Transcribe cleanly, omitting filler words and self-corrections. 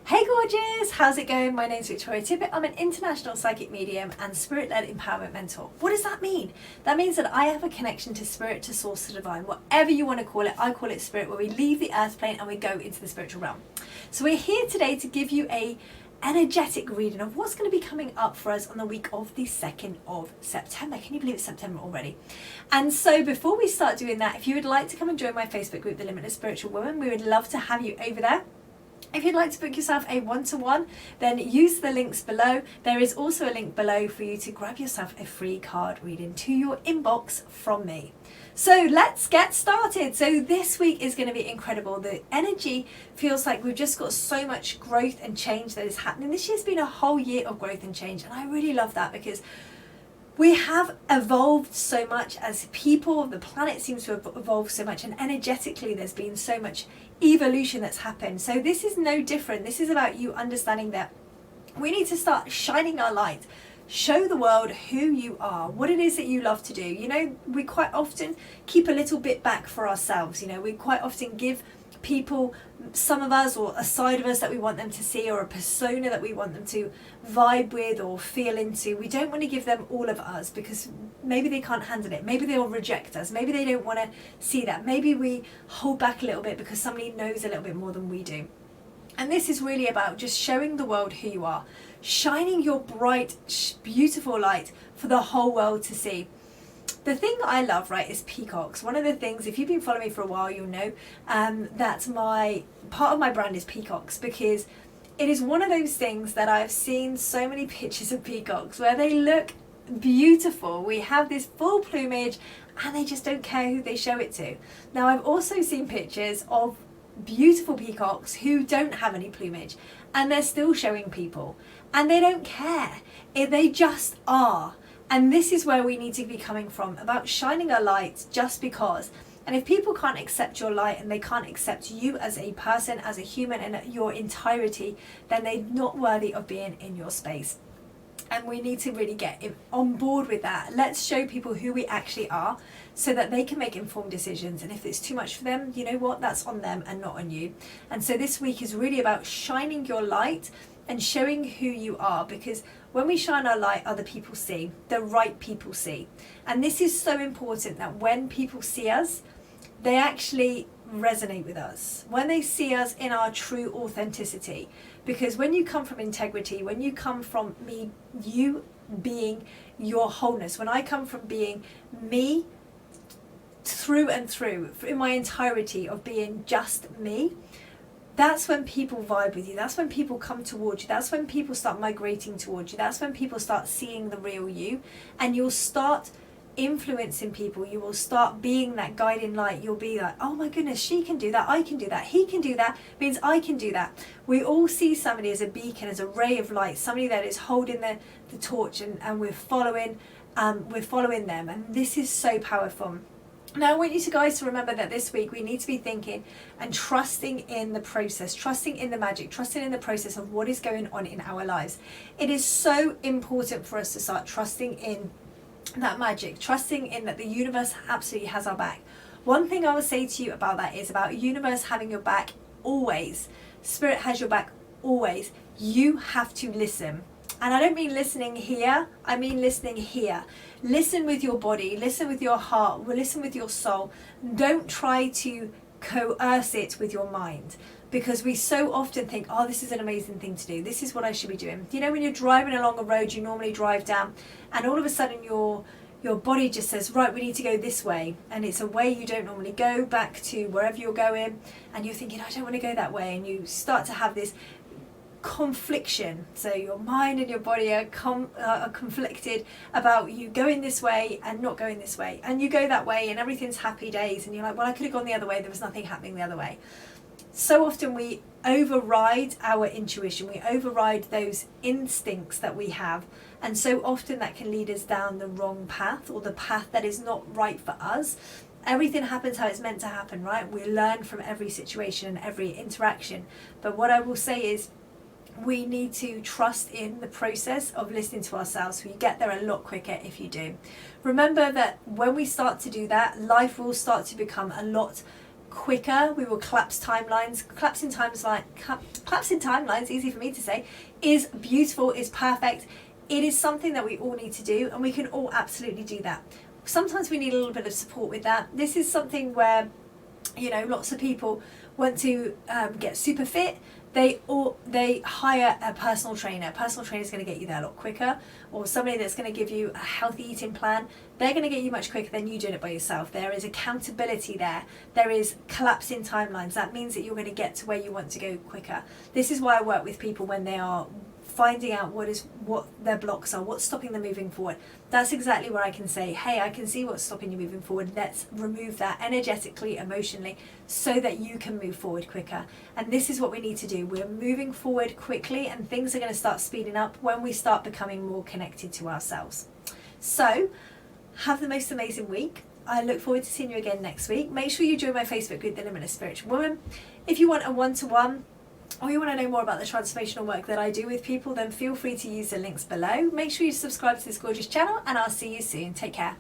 Hey gorgeous, how's it going? My name's Victoria Tippett. I'm an international psychic medium and spirit-led empowerment mentor. What does that mean? That means that I have a connection to spirit, to source, to divine, whatever you want to call it. I call it spirit, where we leave the earth plane and we go into the spiritual realm. So we're here today to give you a energetic reading of what's going to be coming up for us on the week of the 2nd of September. Can you believe it's September already? And so before we start doing that, if you would like to come and join my Facebook group, The Limitless Spiritual Woman, we would love to have you over there. If you'd like to book yourself a one-to-one, then use the links below. There is also a link below for you to grab yourself a free card reading to your inbox from me. So let's get started. So this week is going to be incredible. The energy feels like we've just got so much growth and change that is happening. This year's been a whole year of growth and change, and I really love that because we have evolved so much as people. The planet seems to have evolved so much, and energetically there's been so much evolution that's happened. So this is no different. This is about you understanding that we need to start shining our light. Show the world who you are, what it is that you love to do. You know, we quite often keep a little bit back for ourselves. You know, we quite often give people, some of us, or a side of us that we want them to see, or a persona that we want them to vibe with or feel into. We don't want to give them all of us because maybe they can't handle it. Maybe they'll reject us. Maybe they don't want to see that. Maybe we hold back a little bit because somebody knows a little bit more than we do. And this is really about just showing the world who you are, shining your bright, beautiful light for the whole world to see. The thing I love, right, is peacocks. One of the things, if you've been following me for a while, you'll know that part of my brand is peacocks, because it is one of those things that I've seen so many pictures of peacocks where they look beautiful. We have this full plumage and they just don't care who they show it to. Now, I've also seen pictures of beautiful peacocks who don't have any plumage and they're still showing people and they don't care. They just are. And this is where we need to be coming from, about shining our light just because. And if people can't accept your light and they can't accept you as a person, as a human, and your entirety, then they're not worthy of being in your space. And we need to really get on board with that. Let's show people who we actually are so that they can make informed decisions. And if it's too much for them, you know what? That's on them and not on you. And so this week is really about shining your light and showing who you are, because when we shine our light, other people see, the right people see. And this is so important, that when people see us, they actually resonate with us. When they see us in our true authenticity. Because when you come from integrity, when you come from you being your wholeness, when I come from being me through and through, in my entirety of being just me, that's when people vibe with you. That's when people come towards you. That's when people start migrating towards you. That's when people start seeing the real you, and you'll start influencing people. You will start being that guiding light. You'll be like, oh my goodness, she can do that, I can do that, he can do that, means I can do that. We all see somebody as a beacon, as a ray of light, somebody that is holding the torch, and we're following them, and this is so powerful. Now I want you guys to remember that this week we need to be thinking and trusting in the process, trusting in the magic, trusting in the process of what is going on in our lives. It is so important for us to start trusting in that magic, trusting in that the universe absolutely has our back. One thing I will say to you about that is about universe having your back always. Spirit has your back always. You have to listen. And I don't mean listening here, I mean listening here. Listen with your body, listen with your heart, listen with your soul. Don't try to coerce it with your mind, because we so often think, oh, this is an amazing thing to do, this is what I should be doing. You know, when you're driving along a road you normally drive down, and all of a sudden your body just says, right, we need to go this way, and it's a way you don't normally go, back to wherever you're going, and you're thinking, I don't want to go that way, and you start to have this confliction. So your mind and your body are conflicted about you going this way and not going this way, and you go that way and everything's happy days, and you're like, well, I could have gone the other way, there was nothing happening the other way. So often we override our intuition, we override those instincts that we have, and so often that can lead us down the wrong path, or the path that is not right for us. Everything happens how it's meant to happen, right? We learn from every situation and every interaction. But what I will say is, we need to trust in the process of listening to ourselves. We get there a lot quicker if you do. Remember that when we start to do that, life will start to become a lot quicker, we will collapse timelines. Collapsing timelines, easy for me to say, is beautiful, is perfect. It is something that we all need to do, and we can all absolutely do that. Sometimes we need a little bit of support with that. This is something where, you know, lots of people want to get super fit. They hire a personal trainer. A personal trainer is going to get you there a lot quicker, or somebody that's going to give you a healthy eating plan. They're going to get you much quicker than you doing it by yourself. There is accountability there. There is collapsing timelines. That means that you're going to get to where you want to go quicker. This is why I work with people when they are finding out what their blocks are, what's stopping them moving forward. That's exactly where I can say, hey, I can see what's stopping you moving forward. Let's remove that energetically, emotionally, so that you can move forward quicker. And this is what we need to do. We're moving forward quickly, and things are going to start speeding up when we start becoming more connected to ourselves. So have the most amazing week. I look forward to seeing you again next week. Make sure you join my Facebook group, The Limitless Spiritual Woman. If you want a one-to-one, or you want to know more about the transformational work that I do with people, then feel free to use the links below. Make sure you subscribe to this gorgeous channel, and I'll see you soon. Take care.